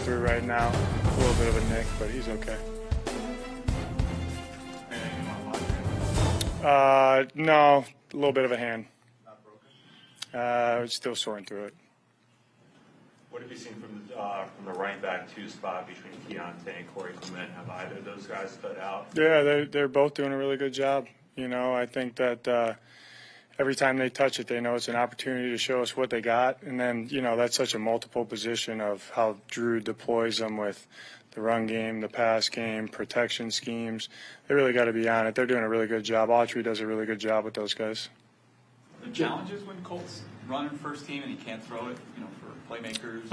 through right now. A little bit of a nick, but he's okay. No, a little bit of a hand. Not broken? Still sorting through it. What have you seen from the running back two spot between Keontae and Corey Clement? Have either of those guys stood out? Yeah, they're both doing a really good job. You know, I think that every time they touch it, they know it's an opportunity to show us what they got. And then, you know, that's such a multiple position of how Drew deploys them with the run game, the pass game, protection schemes. They really got to be on it. They're doing a really good job. Autry does a really good job with those guys. The challenges when Colts run in first team and he can't throw it, you know, for playmakers?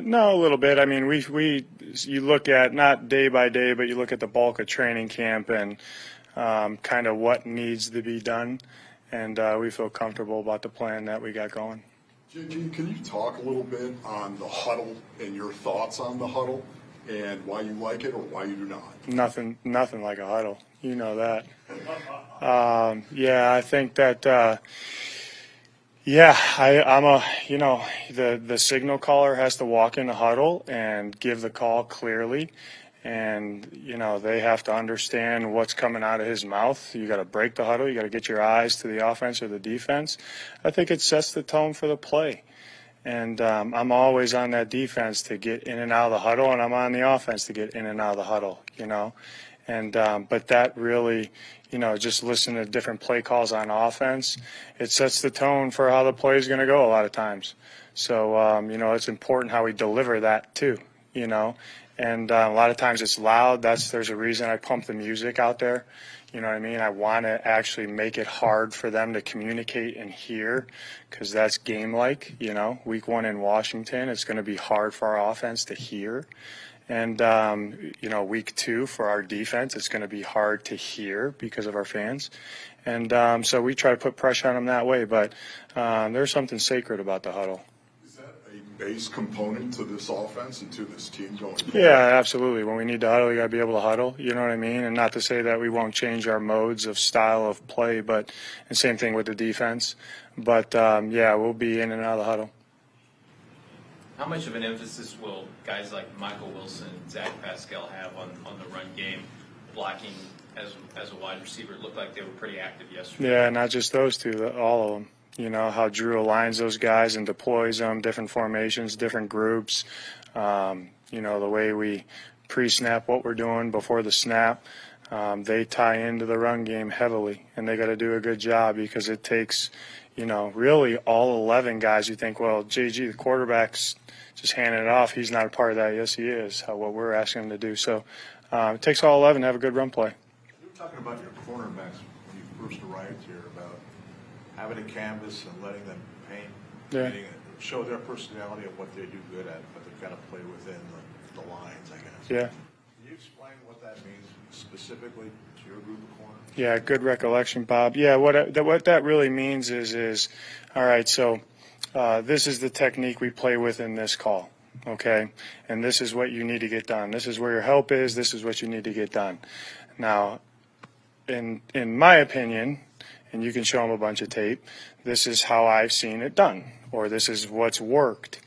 No, a little bit. I mean, you look at not day by day, but you look at the bulk of training camp and kind of what needs to be done, and we feel comfortable about the plan that we got going. JG, can you talk a little bit on the huddle and your thoughts on the huddle and why you like it or why you do not? Nothing like a huddle. You know that. I think that. I'm a, you know, the signal caller has to walk in the huddle and give the call clearly. And, you know, they have to understand what's coming out of his mouth. You got to break the huddle. You got to get your eyes to the offense or the defense. I think it sets the tone for the play. And I'm always on that defense to get in and out of the huddle, and I'm on the offense to get in and out of the huddle, you know. And but that really, you know, just listen to different play calls on offense. It sets the tone for how the play is going to go a lot of times. So, you know, it's important how we deliver that too, you know. And a lot of times it's loud. There's a reason I pump the music out there. You know what I mean? I want to actually make it hard for them to communicate and hear because that's game-like, you know. Week 1 in Washington, it's going to be hard for our offense to hear. And, you know, week 2 for our defense, it's going to be hard to hear because of our fans. And so we try to put pressure on them that way. But there's something sacred about the huddle. Is that a base component to this offense and to this team going forward? Yeah, absolutely. When we need to huddle, you got to be able to huddle. You know what I mean? And not to say that we won't change our modes of style of play, but and same thing with the defense. But, we'll be in and out of the huddle. How much of an emphasis will guys like Michael Wilson, Zach Pascal have on the run game, blocking as a wide receiver? It looked like they were pretty active yesterday. Yeah, not just those two, all of them. You know, how Drew aligns those guys and deploys them, different formations, different groups. You know, the way we pre-snap what we're doing before the snap. They tie into the run game heavily, and they got to do a good job because it takes, you know, really all 11 guys. You think, well, JG, the quarterback's just handing it off. He's not a part of that. Yes, he is, what we're asking him to do. So it takes all 11 to have a good run play. You were talking about your cornerbacks when you first arrived here, about having a canvas and letting them paint, show their personality and what they do good at, but they've got to play within the lines, I guess. Yeah. Can you explain what that means specifically to your group of corners? Yeah, good recollection, Bob. Yeah, what that really means is all right, so this is the technique we play with in this call, okay? And this is what you need to get done. This is where your help is. This is what you need to get done. Now, in my opinion, and you can show them a bunch of tape, this is how I've seen it done, or this is what's worked.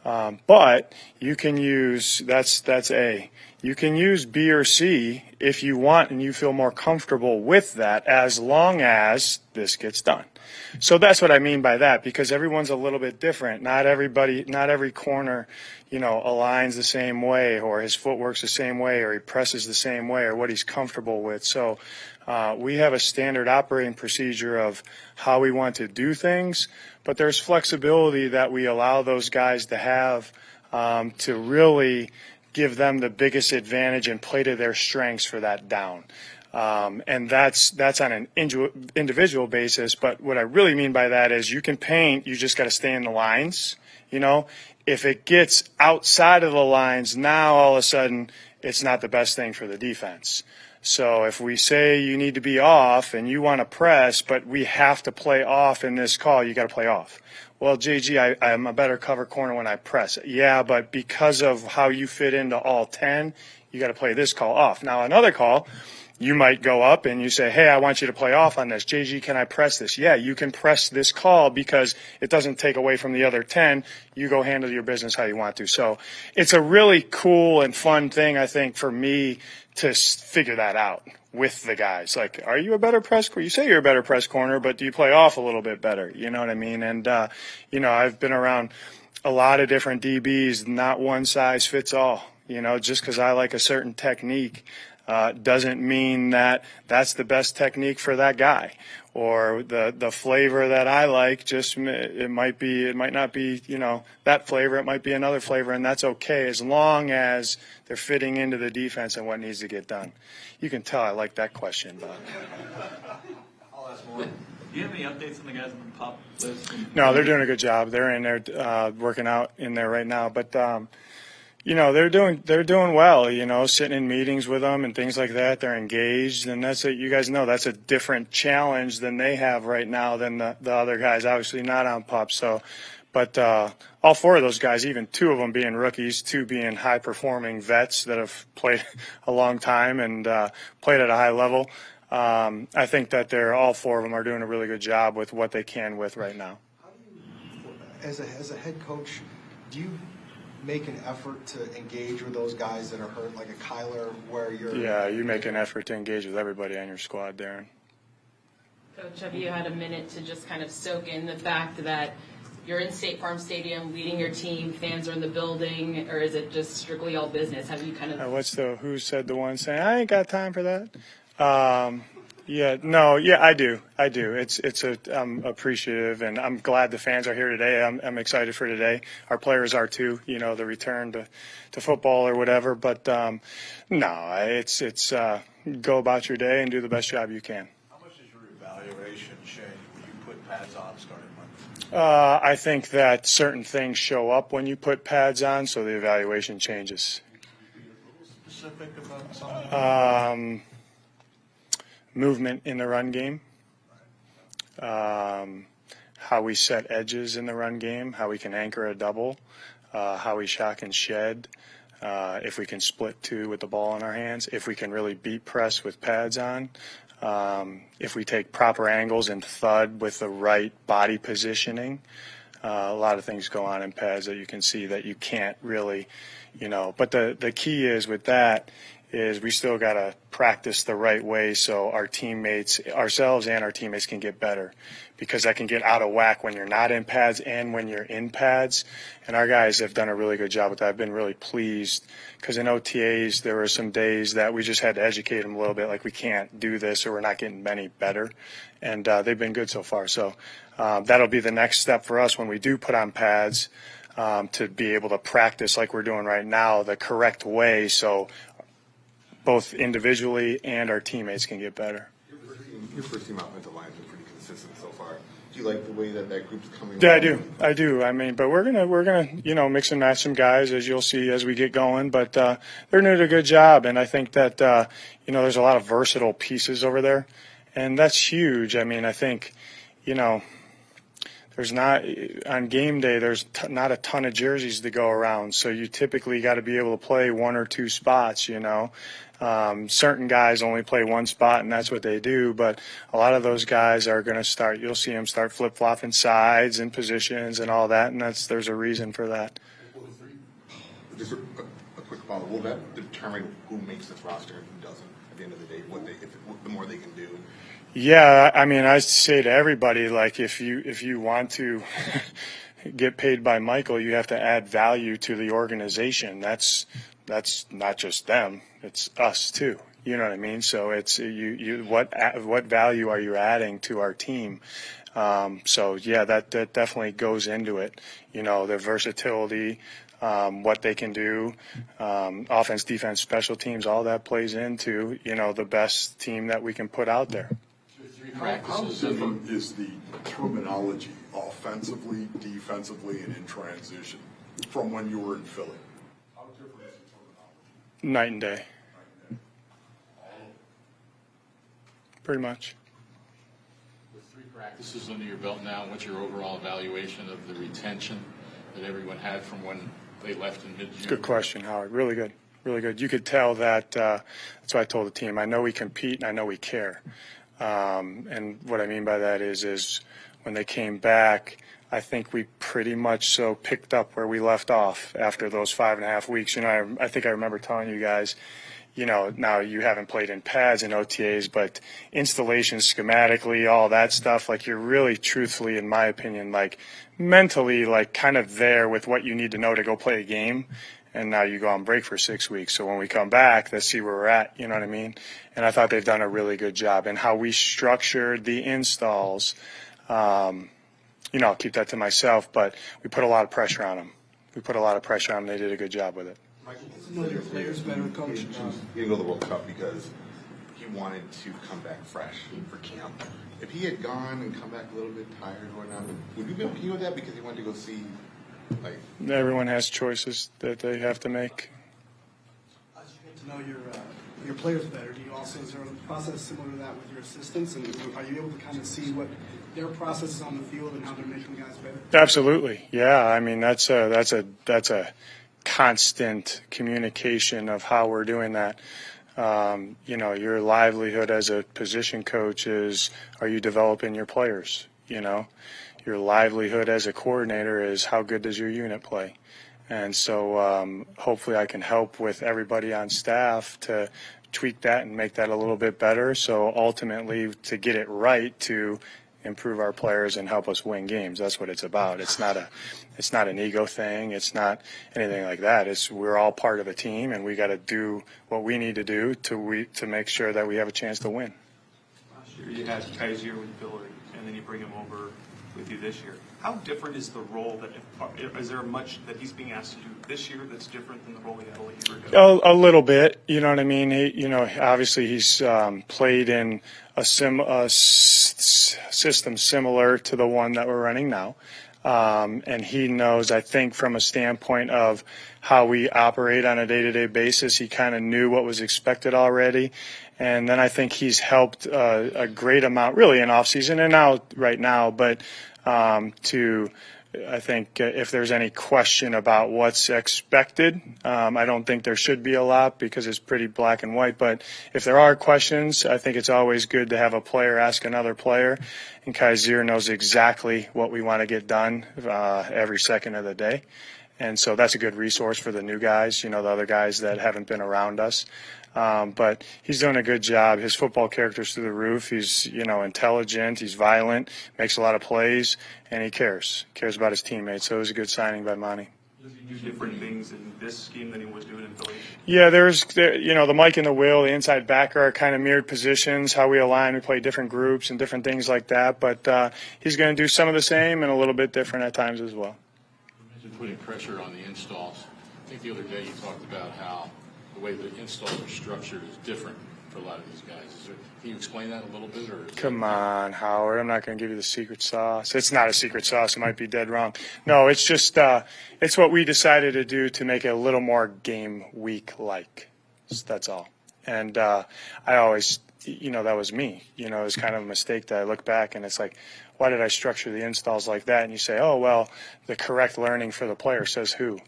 But you can use, that's A. You can use B or C if you want and you feel more comfortable with that as long as this gets done. So that's what I mean by that, because everyone's a little bit different. Not every corner, you know, aligns the same way, or his footwork's the same way, or he presses the same way, or what he's comfortable with. So we have a standard operating procedure of how we want to do things, but there's flexibility that we allow those guys to have to really give them the biggest advantage and play to their strengths for that down. And that's on an individual basis. But what I really mean by that is you can paint, you just got to stay in the lines. You know, if it gets outside of the lines, now all of a sudden it's not the best thing for the defense. So if we say you need to be off and you want to press, but we have to play off in this call, you got to play off. Well, JG, I'm a better cover corner when I press. Yeah, but because of how you fit into all 10, you got to play this call off. Now, another call, You might go up and you say, hey, I want you to play off on this. JG, can I press this? Yeah, you can press this call because it doesn't take away from the other 10. You go handle your business how you want to. So it's a really cool and fun thing, I think, for me to figure that out with the guys. Like, are you a better press corner? You say you're a better press corner, but do you play off a little bit better? You know what I mean? And, I've been around a lot of different DBs, not one size fits all. Just because I like a certain technique doesn't mean that that's the best technique for that guy, or the flavor that I like. Just it might not be that flavor. It might be another flavor, and that's okay as long as they're fitting into the defense and what needs to get done. You can tell I like that question, Bob. I'll ask more. Do you have any updates on the guys on the PUP list? No, they're doing a good job. They're in there working out in there right now, but. They're doing well, sitting in meetings with them and things like that. They're engaged, and you guys know that's a different challenge than they have right now than the other guys, obviously not on PUP. So, but all 4 of those guys, even 2 of them being rookies, 2 being high-performing vets that have played a long time and played at a high level, I think that all 4 of them are doing a really good job with what they can with right now. How do you, as a head coach, do you make an effort to engage with those guys that are hurt, like a Kyler, where you're... Yeah, you make an effort to engage with everybody on your squad, Darren. Coach, have you had a minute to just kind of soak in the fact that you're in State Farm Stadium leading your team, fans are in the building, or is it just strictly all business? Have you kind of... who said the one saying, I ain't got time for that? I do. I'm appreciative, and I'm glad the fans are here today. I'm excited for today. Our players are too, the return to football or whatever. But it's go about your day and do the best job you can. How much does your evaluation change when you put pads on starting Monday? I think that certain things show up when you put pads on, so the evaluation changes. Can you be a little specific about something? Movement in the run game, how we set edges in the run game, how we can anchor a double, how we shock and shed, if we can split 2 with the ball in our hands, if we can really beat press with pads on, if we take proper angles and thud with the right body positioning. A lot of things go on in pads that you can see that you can't really, but the key is with that is we still got to practice the right way so our teammates, ourselves and our teammates can get better, because that can get out of whack when you're not in pads and when you're in pads. And our guys have done a really good job with that. I've been really pleased because in OTAs there were some days that we just had to educate them a little bit, like we can't do this or we're not getting any better. And they've been good so far. So that'll be the next step for us when we do put on pads, to be able to practice like we're doing right now the correct way, so both individually and our teammates can get better. Your first team offensive line has been pretty consistent so far. Do you like the way that group's coming? Yeah, I do. I mean, but we're gonna mix and match some guys, as you'll see as we get going. But they're doing a good job, and I think that there's a lot of versatile pieces over there, and that's huge. I mean, I think there's not on game day. There's not a ton of jerseys to go around, so you typically got to be able to play 1 or 2 spots. Certain guys only play 1 spot, and that's what they do. But a lot of those guys are going to start. You'll see them start flip flopping sides and positions and all that, and there's a reason for that. Just a quick follow. Will that determine who makes this roster and who doesn't at the end of the day? The more they can do. Yeah, I mean, I say to everybody, like, if you want to get paid by Michael, you have to add value to the organization. That's not just them; it's us too. You know what I mean? So it's what value are you adding to our team? So yeah, that definitely goes into it. The versatility, what they can do, offense, defense, special teams, all that plays into the best team that we can put out there. How different is the terminology offensively, defensively, and in transition from when you were in Philly? How different is the terminology? Night and day. Pretty much. With 3 practices under your belt now, what's your overall evaluation of the retention that everyone had from when they left in mid-June? Good question, Howard. Really good. really good. You could tell that. That's what I told the team. I know we compete, and I know we care. And what I mean by that is when they came back, I think we pretty much so picked up where we left off after those 5.5 weeks. You know, I think I remember telling you guys, you know, now you haven't played in pads and OTAs, but installation schematically, all that stuff, like you're really truthfully, in my opinion, like mentally, like kind of there with what you need to know to go play a game. And now you go on break for 6 weeks. So when we come back, let's see where we're at. You know what I mean? And I thought they've done a really good job. And how we structured the installs, you know, I'll keep that to myself, but we put a lot of pressure on them. We put a lot of pressure on them. They did a good job with it. Michael, know your players better, Coach. He didn't go to the World Cup because he wanted to come back fresh for camp. If he had gone and come back a little bit tired or whatnot, would you be okay with that because he wanted to go see, like... Everyone has choices that they have to make. As you get to know your players better, do you also, is there a process similar to that with your assistants? And are you able to kind of see what their process is on the field and how they're making guys better? Absolutely, yeah. I mean, that's a constant communication of how we're doing that. You know, your livelihood as a position coach is, are you developing your players? You know, your livelihood as a coordinator is, how good does your unit play? And so hopefully I can help with everybody on staff to tweak that and make that a little bit better. So ultimately to get it right, to improve our players and help us win games. That's what it's about. It's not an ego thing. It's not anything like that. We're all part of a team, and we got to do what we need to do to make sure that we have a chance to win. Last year you had Kaiser with Billy, and then you bring him over with you this year. How different is the role is there much that he's being asked to do this year that's different than the role he had a year ago? A little bit, you know what I mean? Obviously he's played in a system similar to the one that we're running now. And he knows, I think, from a standpoint of how we operate on a day-to-day basis, he kind of knew what was expected already. And then I think he's helped a great amount, really, in off-season and now, right now, but I think if there's any question about what's expected, I don't think there should be a lot because it's pretty black and white. But if there are questions, I think it's always good to have a player ask another player. And Kaiser knows exactly what we want to get done every second of the day. And so that's a good resource for the new guys, the other guys that haven't been around us. But he's doing a good job. His football character's through the roof. He's, intelligent. He's violent, makes a lot of plays, and he cares about his teammates. So it was a good signing by Monty. Does he do different things in this scheme than he was doing in Philly? Yeah, the Mike and the Will, the inside backer are kind of mirrored positions, how we align. We play different groups and different things like that. But he's going to do some of the same and a little bit different at times as well. You mentioned putting pressure on the installs. I think the other day you talked about how the way the installs are structured is different for a lot of these guys. Can you explain that a little bit? Come on, Howard. I'm not going to give you the secret sauce. It's not a secret sauce. It might be dead wrong. No, it's just it's what we decided to do to make it a little more game week-like. That's all. And I always, that was me. It was kind of a mistake that I look back and it's like, why did I structure the installs like that? And you say, oh, well, the correct learning for the player says who?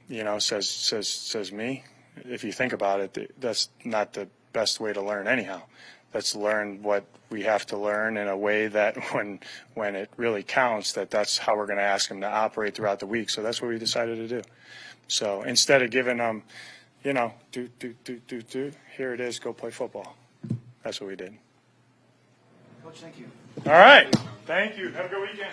Says me. If you think about it, that's not the best way to learn anyhow. Let's learn what we have to learn in a way that when it really counts, that's how we're going to ask them to operate throughout the week. So that's what we decided to do. So instead of giving them, do, here it is, go play football. That's what we did. Coach, thank you. All right. Thank you. Have a good weekend.